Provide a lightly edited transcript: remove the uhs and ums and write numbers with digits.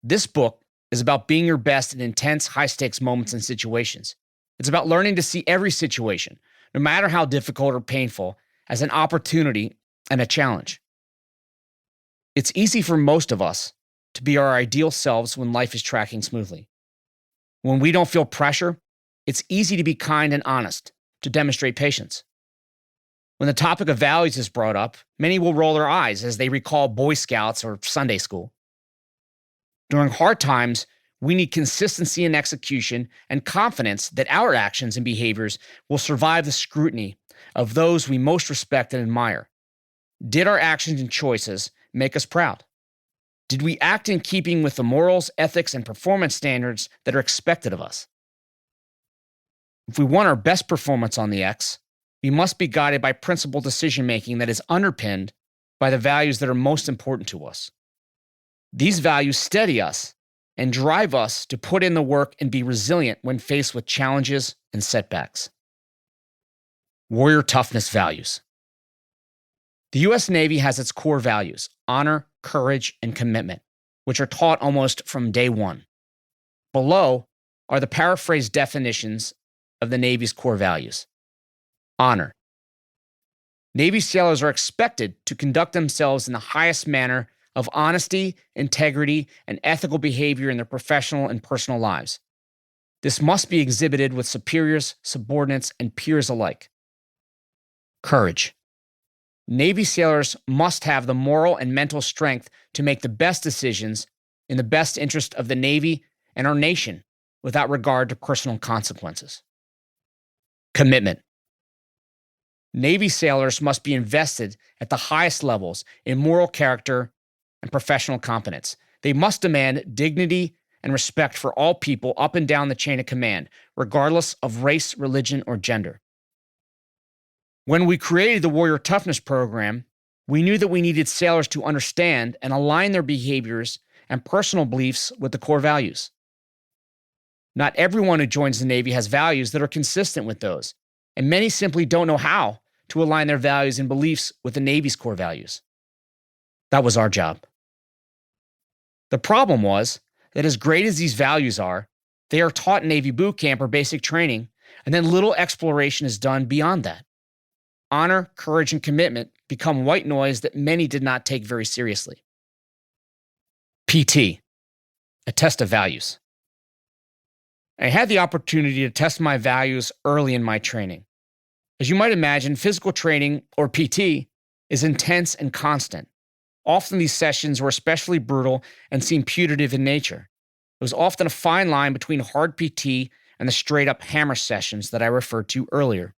This book is about being your best in intense, high-stakes moments and situations. It's about learning to see every situation, no matter how difficult or painful, as an opportunity and a challenge. It's easy for most of us to be our ideal selves when life is tracking smoothly. When we don't feel pressure, it's easy to be kind and honest, to demonstrate patience. When the topic of values is brought up, many will roll their eyes as they recall Boy Scouts or Sunday school. During hard times, we need consistency in execution and confidence that our actions and behaviors will survive the scrutiny of those we most respect and admire. Did our actions and choices make us proud? Did we act in keeping with the morals, ethics, and performance standards that are expected of us? If we want our best performance on the X, we must be guided by principled decision-making that is underpinned by the values that are most important to us. These values steady us and drive us to put in the work and be resilient when faced with challenges and setbacks. Warrior toughness values. The U.S. Navy has its core values: honor, courage, and commitment, which are taught almost from day one. Below are the paraphrased definitions of the Navy's core values. Honor. Navy sailors are expected to conduct themselves in the highest manner of honesty, integrity, and ethical behavior in their professional and personal lives. This must be exhibited with superiors, subordinates, and peers alike. Courage. Navy sailors must have the moral and mental strength to make the best decisions in the best interest of the Navy and our nation without regard to personal consequences. Commitment. Navy sailors must be invested at the highest levels in moral character and professional competence. They must demand dignity and respect for all people up and down the chain of command, regardless of race, religion, or gender. When we created the Warrior Toughness Program, we knew that we needed sailors to understand and align their behaviors and personal beliefs with the core values. Not everyone who joins the Navy has values that are consistent with those, and many simply don't know how to align their values and beliefs with the Navy's core values. That was our job. The problem was that as great as these values are, they are taught in Navy boot camp or basic training, and then little exploration is done beyond that. Honor, courage, and commitment become white noise that many did not take very seriously. PT, a test of values. I had the opportunity to test my values early in my training. As you might imagine, physical training, or PT, is intense and constant. Often these sessions were especially brutal and seemed punitive in nature. It was often a fine line between hard PT and the straight-up hammer sessions that I referred to earlier.